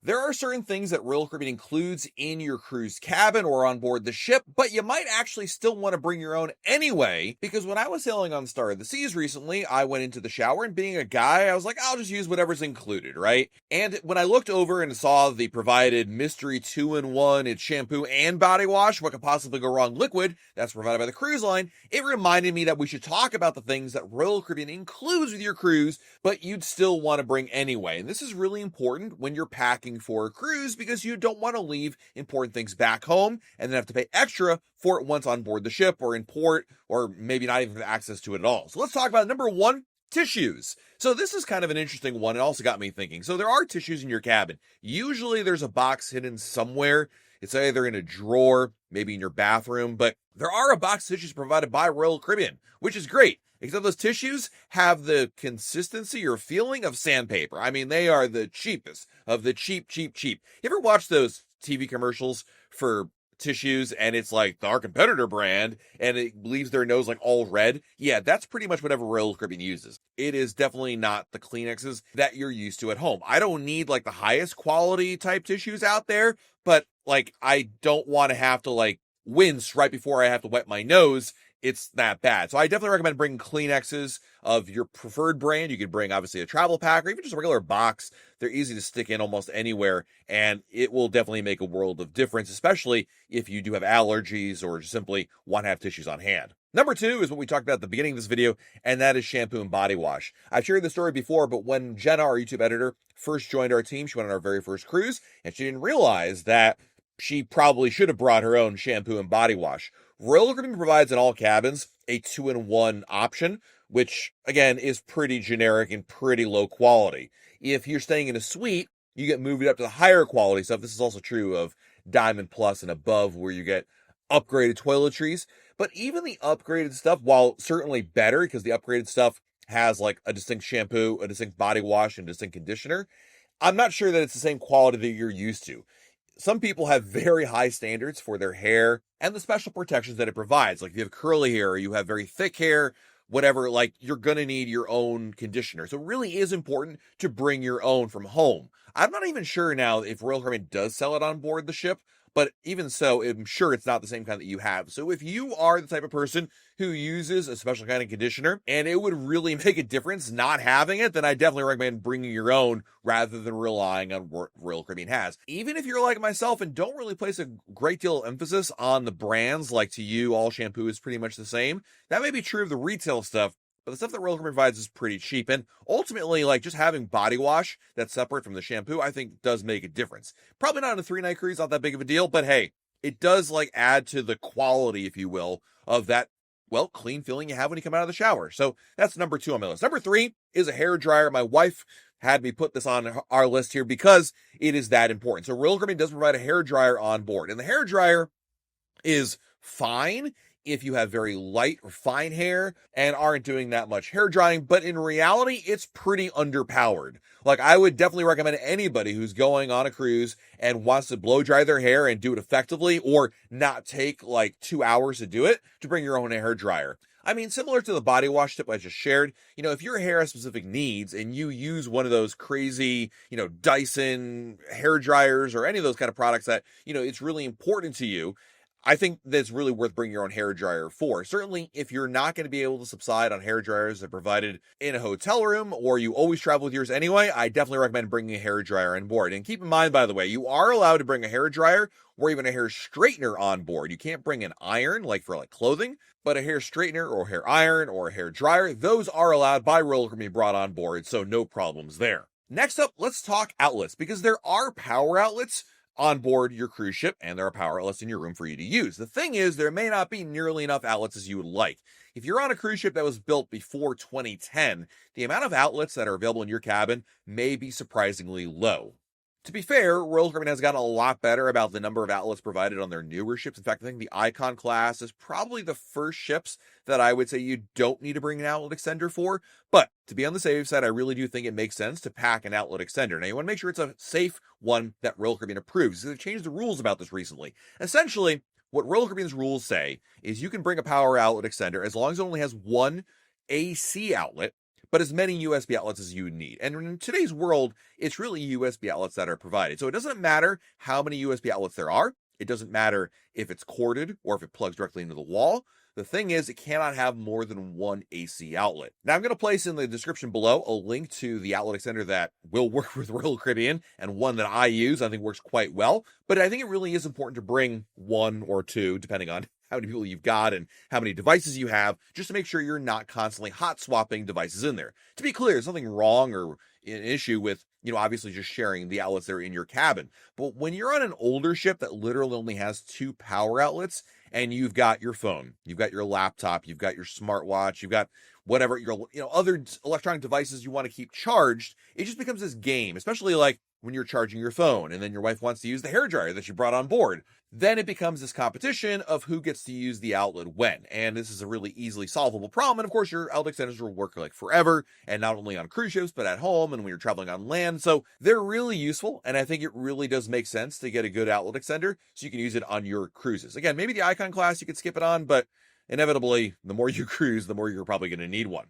There are certain things that Royal Caribbean includes in your cruise cabin or on board the ship, but you might actually still want to bring your own anyway, because when I was sailing on Star of the Seas recently, I went into the shower, and being a guy, I was like, I'll just use whatever's included, right? And when I looked over and saw the provided mystery 2-in-1, it's shampoo and body wash, what could possibly go wrong liquid, that's provided by the cruise line, it reminded me that we should talk about the things that Royal Caribbean includes with your cruise, but you'd still want to bring anyway. And this is really important when you're packing for a cruise, because you don't want to leave important things back home and then have to pay extra for it once on board the ship or in port, or maybe not even have access to it at all. So let's talk about number one, tissues. So this is kind of an interesting one. It also got me thinking. So there are tissues in your cabin. Usually there's a box hidden somewhere. It's either in a drawer, maybe in your bathroom, but there are a box of tissues provided by Royal Caribbean, which is great. Except those tissues have the consistency or feeling of sandpaper. I mean, they are the cheapest of the cheap. You ever watch those TV commercials for tissues and it's like our competitor brand and it leaves their nose like all red? Yeah, that's pretty much whatever Royal Caribbean uses. It is definitely not the Kleenexes that you're used to at home. I don't need like the highest quality type tissues out there, but like I don't want to have to like wince right before I have to wet my nose. It's that bad. So I definitely recommend bringing Kleenexes of your preferred brand. You could bring obviously a travel pack or even just a regular box. They're easy to stick in almost anywhere, and it will definitely make a world of difference, especially if you do have allergies or just simply want to have tissues on hand. Number two is what we talked about at the beginning of this video, and that is shampoo and body wash. I've shared this story before, but when Jenna, our YouTube editor, first joined our team, she went on our very first cruise, and she didn't realize that she probably should have brought her own shampoo and body wash. Royal Caribbean provides in all cabins a 2-in-1 option, which again is pretty generic and pretty low quality. If you're staying in a suite, you get moved up to the higher quality stuff. This is also true of Diamond Plus and above, where you get upgraded toiletries. But even the upgraded stuff, while certainly better because the upgraded stuff has like a distinct shampoo, a distinct body wash, and a distinct conditioner, I'm not sure that it's the same quality that you're used to. Some people have very high standards for their hair and the special protections that it provides. Like if you have curly hair or you have very thick hair, whatever, like you're going to need your own conditioner. So it really is important to bring your own from home. I'm not even sure now if Royal Caribbean does sell it on board the ship, but even so, I'm sure it's not the same kind that you have. So if you are the type of person who uses a special kind of conditioner and it would really make a difference not having it, then I definitely recommend bringing your own rather than relying on what Royal Caribbean has. Even if you're like myself and don't really place a great deal of emphasis on the brands, like to you, all shampoo is pretty much the same. That may be true of the retail stuff, but the stuff that Royal Caribbean provides is pretty cheap. And ultimately, like just having body wash that's separate from the shampoo, I think does make a difference. Probably not on a 3-night cruise, not that big of a deal, but hey, it does like add to the quality, if you will, of that, well, clean feeling you have when you come out of the shower. So that's number 2 on my list. Number 3 is a hair dryer. My wife had me put this on our list here because it is that important. So Royal Caribbean does provide a hair dryer on board, and the hair dryer is fine if you have very light or fine hair and aren't doing that much hair drying, but in reality, it's pretty underpowered. Like I would definitely recommend anybody who's going on a cruise and wants to blow dry their hair and do it effectively or not take like 2 hours to do it, to bring your own hair dryer. I mean, similar to the body wash tip I just shared, if your hair has specific needs and you use one of those crazy, Dyson hair dryers or any of those kind of products that, it's really important to you, I think that's really worth bringing your own hair dryer for. Certainly, if you're not going to be able to subside on hair dryers that are provided in a hotel room, or you always travel with yours anyway, I definitely recommend bringing a hair dryer on board. And keep in mind, by the way, you are allowed to bring a hair dryer or even a hair straightener on board. You can't bring an iron, like for clothing, but a hair straightener or hair iron or a hair dryer, those are allowed by Royal Caribbean brought on board, so no problems there. Next up, let's talk outlets, because there are power outlets on board your cruise ship, and there are power outlets in your room for you to use. The thing is, there may not be nearly enough outlets as you would like. If you're on a cruise ship that was built before 2010, the amount of outlets that are available in your cabin may be surprisingly low. To be fair, Royal Caribbean has gotten a lot better about the number of outlets provided on their newer ships. In fact, I think the Icon class is probably the first ships that I would say you don't need to bring an outlet extender for. But to be on the safe side, I really do think it makes sense to pack an outlet extender. Now, you want to make sure it's a safe one that Royal Caribbean approves. They've changed the rules about this recently. Essentially, what Royal Caribbean's rules say is you can bring a power outlet extender as long as it only has one AC outlet, but as many USB outlets as you would need. And in today's world, it's really USB outlets that are provided. So it doesn't matter how many USB outlets there are. It doesn't matter if it's corded or if it plugs directly into the wall. The thing is, it cannot have more than one AC outlet. Now, I'm going to place in the description below a link to the outlet extender that will work with Royal Caribbean and one that I use. I think works quite well. But I think it really is important to bring one or two, depending on how many people you've got and how many devices you have, just to make sure you're not constantly hot swapping devices in there. To be clear, there's nothing wrong or an issue with, obviously just sharing the outlets that are in your cabin. But when you're on an older ship that literally only has 2 power outlets, and you've got your phone, you've got your laptop, you've got your smartwatch, you've got whatever your other electronic devices you want to keep charged, it just becomes this game, especially like when you're charging your phone and then your wife wants to use the hairdryer that you brought on board. Then it becomes this competition of who gets to use the outlet when. And this is a really easily solvable problem. And of course, your outlet extenders will work like forever, and not only on cruise ships, but at home and when you're traveling on land. So they're really useful. And I think it really does make sense to get a good outlet extender so you can use it on your cruises. Again, maybe the Icon class, you could skip it on, but inevitably, the more you cruise, the more you're probably going to need one.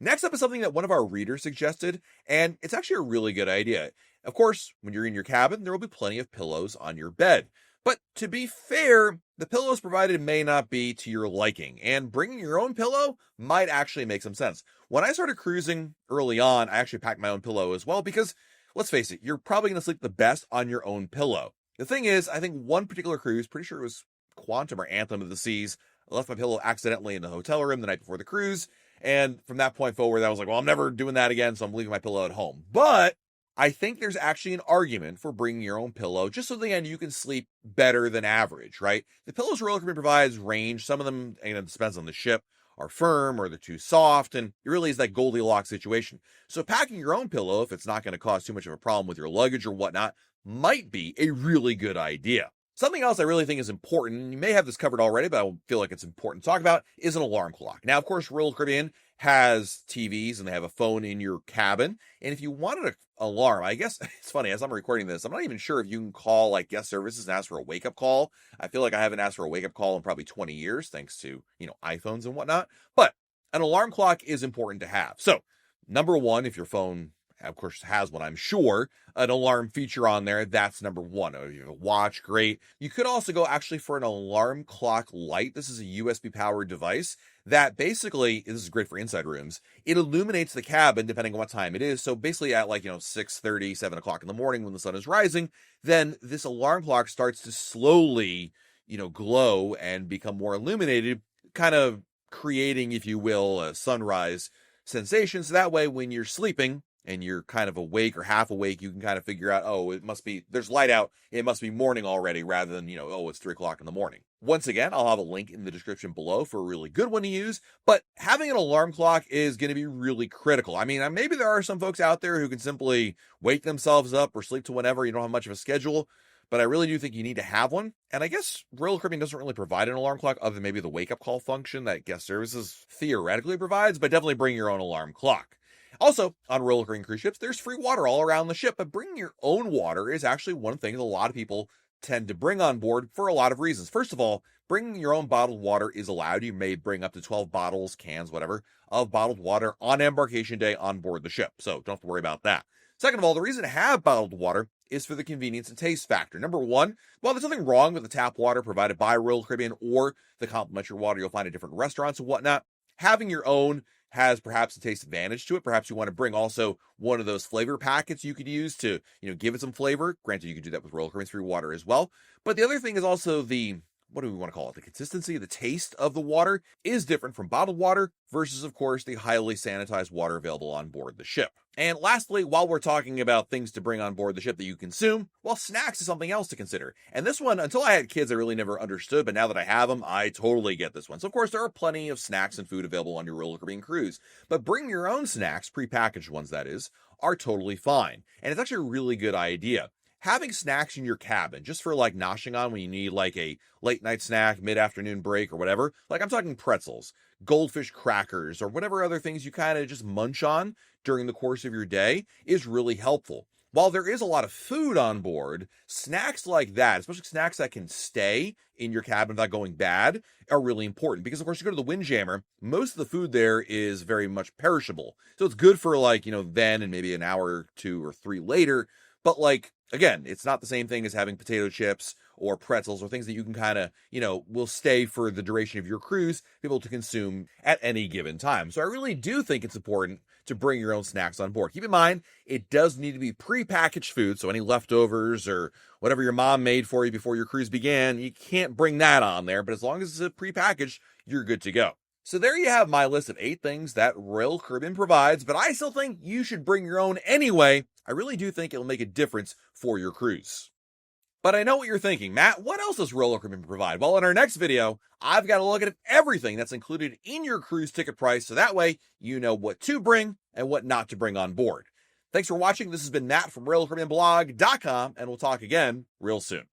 Next up is something that one of our readers suggested, and it's actually a really good idea. Of course, when you're in your cabin, there will be plenty of pillows on your bed. But to be fair, the pillows provided may not be to your liking, and bringing your own pillow might actually make some sense. When I started cruising early on, I actually packed my own pillow as well because, let's face it, you're probably going to sleep the best on your own pillow. The thing is, I think one particular cruise, pretty sure it was Quantum or Anthem of the Seas, I left my pillow accidentally in the hotel room the night before the cruise, and from that point forward, I was like, well, I'm never doing that again, so I'm leaving my pillow at home. But I think there's actually an argument for bringing your own pillow, just so at the end you can sleep better than average, right? The pillows Royal Caribbean provides range. Some of them, and it depends on the ship, are firm or they're too soft, and it really is that Goldilocks situation. So packing your own pillow, if it's not going to cause too much of a problem with your luggage or whatnot, might be a really good idea. Something else I really think is important, and you may have this covered already, but I feel like it's important to talk about, is an alarm clock. Now, of course, Royal Caribbean has TVs and they have a phone in your cabin. And if you wanted an alarm, I guess it's funny, as I'm recording this, I'm not even sure if you can call like guest services and ask for a wake-up call. I feel like I haven't asked for a wake-up call in probably 20 years, thanks to, iPhones and whatnot. But an alarm clock is important to have. So, number one, if your phone, of course, has one, I'm sure, an alarm feature on there, that's number one. If you have a watch, great. You could also go actually for an alarm clock light. This is a USB powered device that basically, this is great for inside rooms, it illuminates the cabin depending on what time it is. So basically at 6:30, 7 o'clock in the morning when the sun is rising, then this alarm clock starts to slowly, glow and become more illuminated, kind of creating, if you will, a sunrise sensation. So that way when you're sleeping, and you're kind of awake or half awake, you can kind of figure out, oh, it must be, there's light out, it must be morning already, rather than, oh, it's 3 o'clock in the morning. Once again, I'll have a link in the description below for a really good one to use, but having an alarm clock is going to be really critical. I mean, maybe there are some folks out there who can simply wake themselves up or sleep to whenever, you don't have much of a schedule, but I really do think you need to have one. And I guess Royal Caribbean doesn't really provide an alarm clock other than maybe the wake-up call function that guest services theoretically provides, but definitely bring your own alarm clock. Also, on Royal Caribbean cruise ships, there's free water all around the ship, but bringing your own water is actually one thing that a lot of people tend to bring on board for a lot of reasons. First of all, bringing your own bottled water is allowed. You may bring up to 12 bottles, cans, whatever, of bottled water on embarkation day on board the ship, so don't have to worry about that. Second of all, the reason to have bottled water is for the convenience and taste factor. Number one, while there's nothing wrong with the tap water provided by Royal Caribbean or the complimentary water you'll find at different restaurants and whatnot, having your own has perhaps a taste advantage to it. Perhaps you want to bring also one of those flavor packets you could use to, give it some flavor. Granted, you could do that with Royal Caribbean's free water as well. But the other thing is also what do we want to call it? The consistency, the taste of the water is different from bottled water versus, of course, the highly sanitized water available on board the ship. And lastly, while we're talking about things to bring on board the ship that you consume, well, snacks is something else to consider. And this one, until I had kids, I really never understood, but now that I have them, I totally get this one. So, of course, there are plenty of snacks and food available on your Royal Caribbean cruise, but bring your own snacks, prepackaged ones that is, are totally fine. And it's actually a really good idea. Having snacks in your cabin just for noshing on when you need a late night snack, mid-afternoon break or whatever. I'm talking pretzels, goldfish crackers, or whatever other things you kind of just munch on during the course of your day is really helpful. While there is a lot of food on board, snacks like that, especially snacks that can stay in your cabin without going bad, are really important because, of course, you go to the Windjammer, most of the food there is very much perishable. So it's good for, like, then and maybe an hour or 2 or 3 later. But, like, again, it's not the same thing as having potato chips or pretzels or things that you can kind of, will stay for the duration of your cruise, be able to consume at any given time. So I really do think it's important to bring your own snacks on board. Keep in mind, it does need to be pre-packaged food, so any leftovers or whatever your mom made for you before your cruise began, you can't bring that on there, but as long as it's pre-packaged, you're good to go. So there you have my list of 8 things that Royal Caribbean provides, but I still think you should bring your own anyway. I really do think it'll make a difference for your cruise. But I know what you're thinking, Matt, what else does Royal Caribbean provide? Well, in our next video, I've got to look at everything that's included in your cruise ticket price, so that way you know what to bring and what not to bring on board. Thanks for watching. This has been Matt from RoyalCaribbeanBlog.com, and we'll talk again real soon.